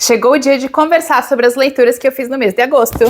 Chegou o dia de conversar sobre as leituras que eu fiz no mês de agosto.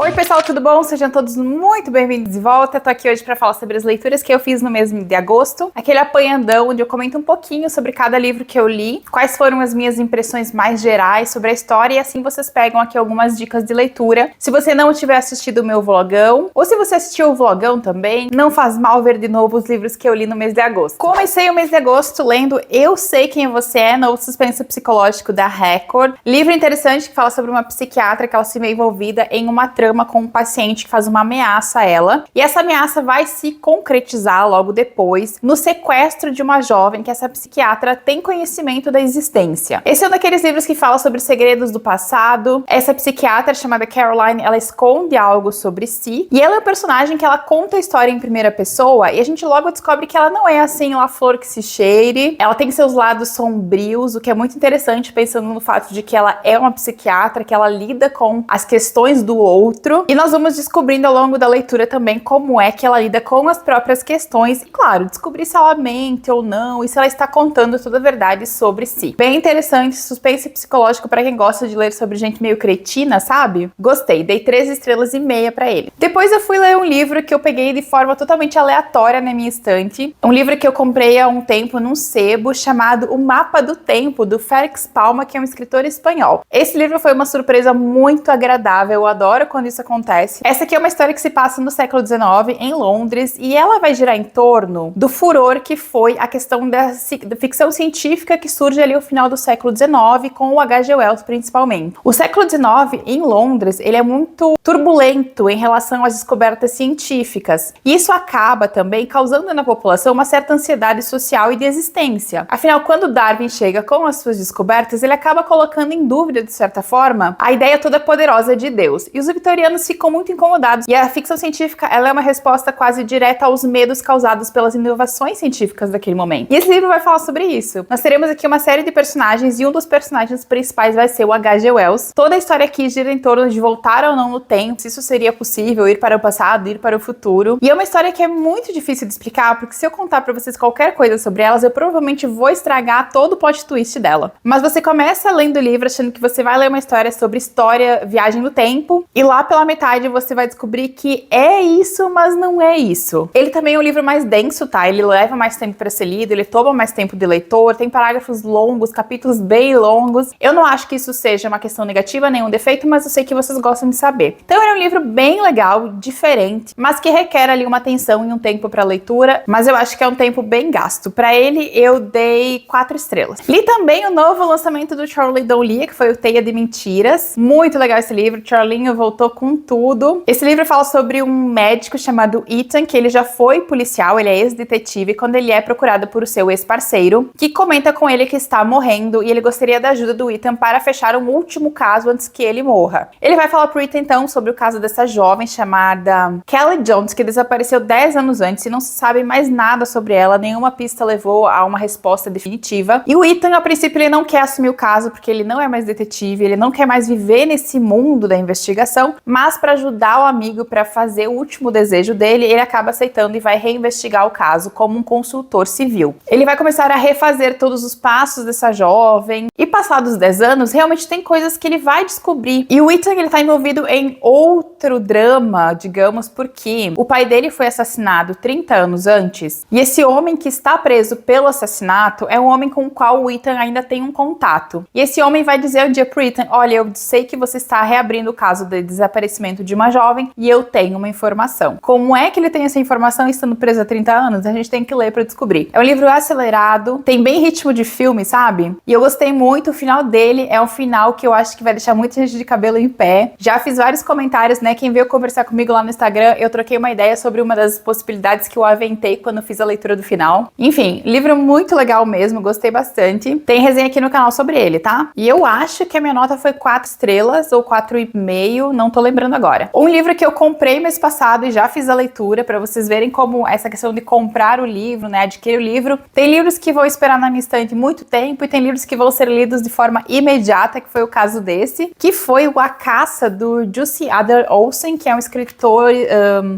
Oi pessoal, tudo bom? Sejam todos muito bem-vindos de volta. Tô aqui hoje para falar sobre as leituras que eu fiz no mês de agosto. Aquele apanhadão onde eu comento um pouquinho sobre cada livro que eu li, quais foram as minhas impressões mais gerais sobre a história e assim vocês pegam aqui algumas dicas de leitura. Se você não tiver assistido o meu vlogão, ou se você assistiu o vlogão também, não faz mal ver de novo os livros que eu li no mês de agosto. Comecei o mês de agosto lendo Eu Sei Quem Você É, novo suspense psicológico da Record. Livro interessante que fala sobre uma psiquiatra que ela se vê envolvida em uma trama com um paciente que faz uma ameaça a ela, e essa ameaça vai se concretizar logo depois no sequestro de uma jovem que essa psiquiatra tem conhecimento da existência. Esse é um daqueles livros que fala sobre segredos do passado. Essa psiquiatra chamada Caroline, ela esconde algo sobre si, e ela é um personagem que ela conta a história em primeira pessoa, e a gente logo descobre que ela não é assim uma flor que se cheire, ela tem seus lados sombrios, o que é muito interessante pensando no fato de que ela é uma psiquiatra, que ela lida com as questões do outro. E nós vamos descobrindo ao longo da leitura também como é que ela lida com as próprias questões e, claro, descobrir se ela mente ou não e se ela está contando toda a verdade sobre si. Bem interessante, suspense psicológico para quem gosta de ler sobre gente meio cretina, sabe? Gostei, dei 3,5 estrelas para ele. Depois eu fui ler um livro que eu peguei de forma totalmente aleatória na minha estante. Um livro que eu comprei há um tempo num sebo chamado O Mapa do Tempo, do Félix Palma, que é um escritor espanhol. Esse livro foi uma surpresa muito agradável, eu adoro quando isso acontece. Essa aqui é uma história que se passa no século XIX, em Londres, e ela vai girar em torno do furor que foi a questão da ficção científica que surge ali no final do século XIX, com o H.G. Wells principalmente. O século XIX, em Londres, ele é muito turbulento em relação às descobertas científicas, e isso acaba também causando na população uma certa ansiedade social e de existência. Afinal, quando Darwin chega com as suas descobertas, ele acaba colocando em dúvida, de certa forma, a ideia toda poderosa de Deus. E os vitorianos ficam muito incomodados. E a ficção científica, ela é uma resposta quase direta aos medos causados pelas inovações científicas daquele momento. E esse livro vai falar sobre isso. Nós teremos aqui uma série de personagens e um dos personagens principais vai ser o H.G. Wells. Toda a história aqui gira em torno de voltar ou não no tempo, se isso seria possível, ir para o passado, ir para o futuro. E é uma história que é muito difícil de explicar, porque se eu contar para vocês qualquer coisa sobre elas, eu provavelmente vou estragar todo o plot twist dela. Mas você começa lendo o livro achando que você vai ler uma história sobre história, viagem no tempo, e lá pela metade você vai descobrir que é isso, mas não é isso. Ele também é um livro mais denso, tá? Ele leva mais tempo para ser lido, ele toma mais tempo de leitor, tem parágrafos longos, capítulos bem longos. Eu não acho que isso seja uma questão negativa, nenhum defeito, mas eu sei que vocês gostam de saber. Então ele é um livro bem legal, diferente, mas que requer ali uma atenção e um tempo para leitura, mas eu acho que é um tempo bem gasto. Para ele eu dei 4 estrelas. Li também o novo lançamento do Charlie Dowling, que foi o Teia de Mentiras. Muito legal esse livro, Charlinho voltou com tudo. Esse livro fala sobre um médico chamado Ethan, que ele já foi policial, ele é ex-detetive, quando ele é procurado por seu ex-parceiro, que comenta com ele que está morrendo e ele gostaria da ajuda do Ethan para fechar um último caso antes que ele morra. Ele vai falar pro Ethan, então, sobre o caso dessa jovem chamada Kelly Jones, que desapareceu 10 anos antes e não se sabe mais nada sobre ela, nenhuma pista levou a uma resposta definitiva. E o Ethan, a princípio, ele não quer assumir o caso, porque ele não é mais detetive, ele não quer mais viver nesse mundo da investigação, mas para ajudar o amigo para fazer o último desejo dele, ele acaba aceitando e vai reinvestigar o caso como um consultor civil. Ele vai começar a refazer todos os passos dessa jovem e passados 10 anos, realmente tem coisas que ele vai descobrir. E o Ethan, ele tá envolvido em outro drama, digamos, porque o pai dele foi assassinado 30 anos antes e esse homem que está preso pelo assassinato é um homem com o qual o Ethan ainda tem um contato. E esse homem vai dizer um dia pro Ethan, olha, eu sei que você está reabrindo o caso de desaparecimento de uma jovem e eu tenho uma informação. Como é que ele tem essa informação estando preso há 30 anos? A gente tem que ler pra descobrir. É um livro acelerado, tem bem ritmo de filme, sabe? E eu gostei muito, o final dele é um final que eu acho que vai deixar muita gente de cabelo em pé. Já fiz vários comentários, né? Quem veio conversar comigo lá no Instagram, eu troquei uma ideia sobre uma das possibilidades que eu aventei quando fiz a leitura do final. Enfim, livro muito legal mesmo, gostei bastante. Tem resenha aqui no canal sobre ele, tá? E eu acho que a minha nota foi 4 estrelas ou 4,5, não tô lembrando lembrando agora. Um livro que eu comprei mês passado e já fiz a leitura, pra vocês verem como essa questão de comprar o livro, né, adquirir o livro. Tem livros que vão esperar na minha estante muito tempo e tem livros que vão ser lidos de forma imediata, que foi o caso desse, que foi o A Caça, do Jussi Adler-Olsen, que é um escritor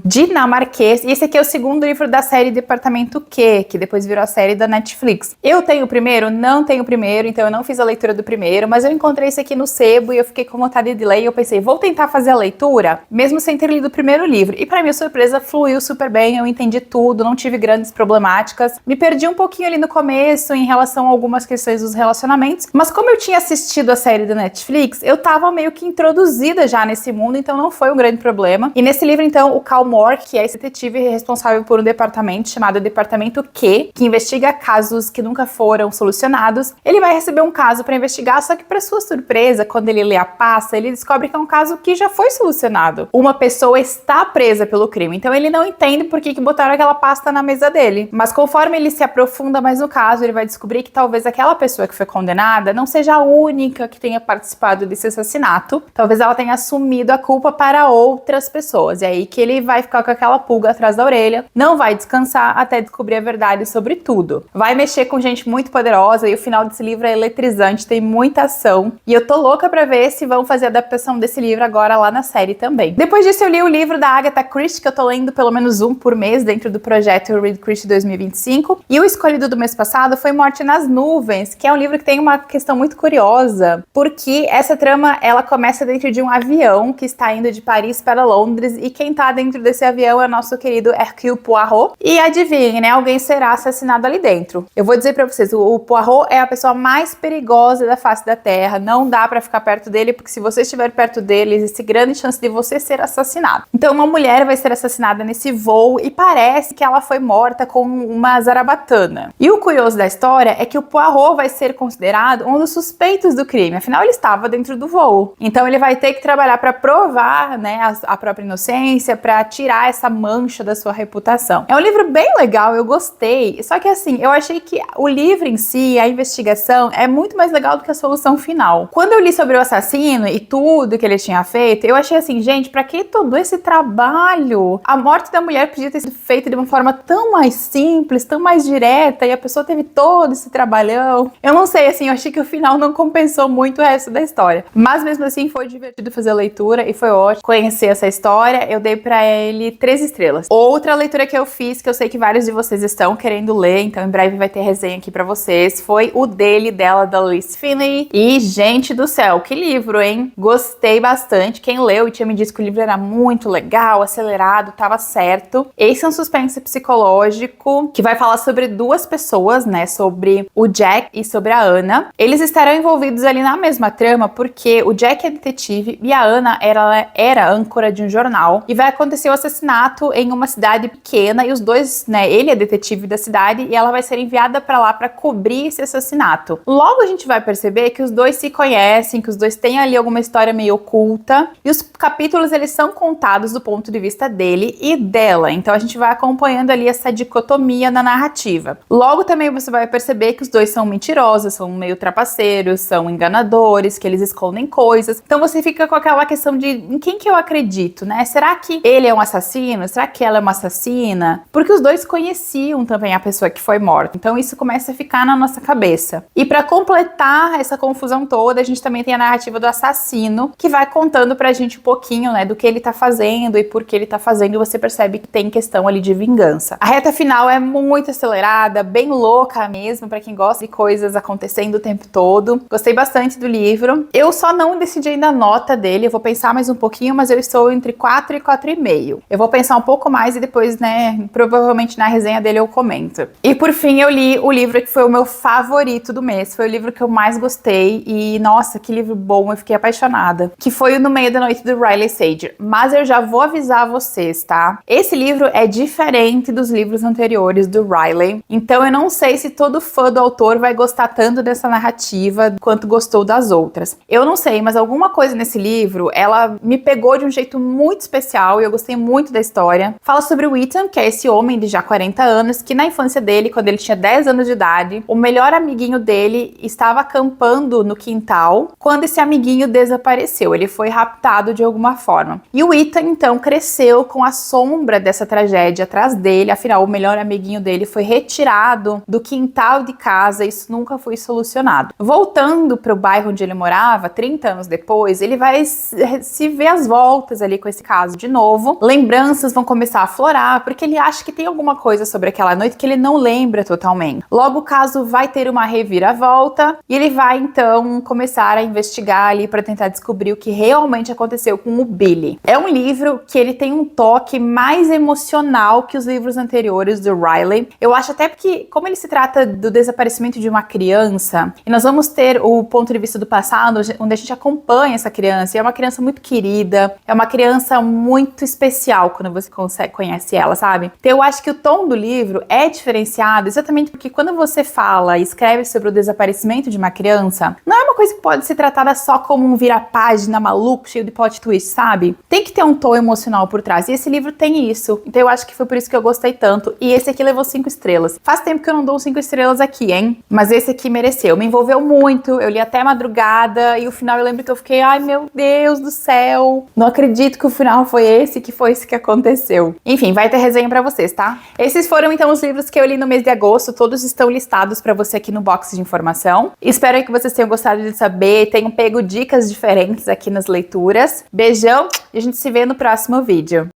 dinamarquês. E esse aqui é o segundo livro da série Departamento Q, que depois virou a série da Netflix. Eu tenho o primeiro? Não tenho o primeiro, então eu não fiz a leitura do primeiro, mas eu encontrei esse aqui no sebo e eu fiquei com vontade de ler e eu pensei, vou tentar fazer a leitura, mesmo sem ter lido o primeiro livro. E pra minha surpresa, fluiu super bem, eu entendi tudo, não tive grandes problemáticas. Me perdi um pouquinho ali no começo em relação a algumas questões dos relacionamentos, mas como eu tinha assistido a série da Netflix, eu tava meio que introduzida já nesse mundo, então não foi um grande problema. E nesse livro, então, o Cal Moore, que é esse detetive responsável por um departamento chamado Departamento Q, que investiga casos que nunca foram solucionados, ele vai receber um caso pra investigar, só que pra sua surpresa, quando ele lê a pasta, ele descobre que é um caso que já foi solucionado. Uma pessoa está presa pelo crime, então ele não entende por que botaram aquela pasta na mesa dele. Mas conforme ele se aprofunda mais no caso, ele vai descobrir que talvez aquela pessoa que foi condenada não seja a única que tenha participado desse assassinato. Talvez ela tenha assumido a culpa para outras pessoas. E aí que ele vai ficar com aquela pulga atrás da orelha, não vai descansar até descobrir a verdade sobre tudo. Vai mexer com gente muito poderosa e o final desse livro é eletrizante, tem muita ação. E eu tô louca pra ver se vão fazer a adaptação desse livro agora lá na série também. Depois disso eu li o livro da Agatha Christie, que eu tô lendo pelo menos um por mês dentro do projeto Read Christie 2025. E o escolhido do mês passado foi Morte nas Nuvens, que é um livro que tem uma questão muito curiosa, porque essa trama, ela começa dentro de um avião que está indo de Paris para Londres, e quem tá dentro desse avião é o nosso querido Hercule Poirot. E adivinhem, né? Alguém será assassinado ali dentro. Eu vou dizer pra vocês, o Poirot é a pessoa mais perigosa da face da Terra. Não dá pra ficar perto dele, porque se você estiver perto dele, existe grande chance de você ser assassinado. Então, uma mulher vai ser assassinada nesse voo e parece que ela foi morta com uma zarabatana. E o curioso da história é que o Poirot vai ser considerado um dos suspeitos do crime. Afinal, ele estava dentro do voo. Então, ele vai ter que trabalhar pra provar, né, a própria inocência, pra tirar essa mancha da sua reputação. É um livro bem legal, eu gostei. Só que assim, eu achei que o livro em si, a investigação, é muito mais legal do que a solução final. Quando eu li sobre o assassino e tudo que ele tinha feito, eu achei assim, gente, pra que todo esse trabalho? A morte da mulher podia ter sido feita de uma forma tão mais simples, tão mais direta, e a pessoa teve todo esse trabalhão. Eu não sei, assim, eu achei que o final não compensou muito o resto da história. Mas mesmo assim, foi divertido fazer a leitura e foi ótimo conhecer essa história. Eu dei pra ele 3 estrelas. Outra leitura que eu fiz, que eu sei que vários de vocês estão querendo ler, então em breve vai ter resenha aqui pra vocês, foi o dela, da Louise Finney. E, gente do céu, que livro, hein? Gostei bastante. Quem leu e tinha me dito que o livro era muito legal, acelerado, tava certo. Esse é um suspense psicológico que vai falar sobre 2 pessoas, né? Sobre o Jack e sobre a Anna. Eles estarão envolvidos ali na mesma trama porque o Jack é detetive e a Anna era âncora de um jornal. E vai acontecer o assassinato em uma cidade pequena e os dois, né? Ele é detetive da cidade e ela vai ser enviada pra lá pra cobrir esse assassinato. Logo a gente vai perceber que os dois se conhecem, que os dois têm ali alguma história meio oculta e os capítulos eles são contados do ponto de vista dele e dela. Então a gente vai acompanhando ali essa dicotomia na narrativa. Logo também você vai perceber que os dois são mentirosos, são meio trapaceiros, são enganadores, que eles escondem coisas. Então você fica com aquela questão de em quem que eu acredito, né? Será que ele é um assassino? Será que ela é uma assassina? Porque os dois conheciam também a pessoa que foi morta. Então isso começa a ficar na nossa cabeça. E pra completar essa confusão toda, a gente também tem a narrativa do assassino, que vai contando pra gente um pouquinho, né, do que ele tá fazendo e por que ele tá fazendo, e você percebe que tem questão ali de vingança. A reta final é muito acelerada, bem louca mesmo, pra quem gosta de coisas acontecendo o tempo todo. Gostei bastante do livro. Eu só não decidi ainda a nota dele, eu vou pensar mais um pouquinho, mas eu estou entre 4 e 4,5. Eu vou pensar um pouco mais e depois, né, provavelmente na resenha dele eu comento. E por fim eu li o livro que foi o meu favorito do mês, foi o livro que eu mais gostei e, nossa, que livro bom, eu fiquei apaixonada. Que foi o No Meio da Noite, do Riley Sager. Mas eu já vou avisar vocês, tá? Esse livro é diferente dos livros anteriores do Riley, então eu não sei se todo fã do autor vai gostar tanto dessa narrativa quanto gostou das outras. Eu não sei, mas alguma coisa nesse livro, ela me pegou de um jeito muito especial e eu gostei muito da história. Fala sobre o Ethan, que é esse homem de já 40 anos, que na infância dele, quando ele tinha 10 anos de idade, o melhor amiguinho dele estava acampando no quintal quando esse amiguinho desapareceu. Ele foi raptado traumatizado de alguma forma. E o Ethan, então, cresceu com a sombra dessa tragédia atrás dele, afinal, o melhor amiguinho dele foi retirado do quintal de casa, isso nunca foi solucionado. Voltando para o bairro onde ele morava, 30 anos depois, ele vai se ver às voltas ali com esse caso de novo. Lembranças vão começar a aflorar, porque ele acha que tem alguma coisa sobre aquela noite que ele não lembra totalmente. Logo, o caso vai ter uma reviravolta e ele vai, então, começar a investigar ali para tentar descobrir o que realmente aconteceu com o Billy. É um livro que ele tem um toque mais emocional que os livros anteriores do Riley. Eu acho até porque, como ele se trata do desaparecimento de uma criança, e nós vamos ter o ponto de vista do passado, onde a gente acompanha essa criança, e é uma criança muito querida, é uma criança muito especial quando você conhece ela, sabe? Então eu acho que o tom do livro é diferenciado exatamente porque quando você fala e escreve sobre o desaparecimento de uma criança, não é uma coisa que pode ser tratada só como um vira-página maluco, cheio de plot twist, sabe? Tem que ter um tom emocional por trás, e esse livro tem isso. Então eu acho que foi por isso que eu gostei tanto, e esse aqui levou 5 estrelas. Faz tempo que eu não dou 5 estrelas aqui, hein? Mas esse aqui mereceu, me envolveu muito, eu li até madrugada, e o final eu lembro que eu fiquei, ai meu Deus do céu, não acredito que o final foi esse que aconteceu. Enfim, vai ter resenha pra vocês, tá? Esses foram então os livros que eu li no mês de agosto, todos estão listados pra você aqui no box de informação. Espero que vocês tenham gostado de saber, tenham pego dicas diferentes aqui nas leituras. Beijão e a gente se vê no próximo vídeo.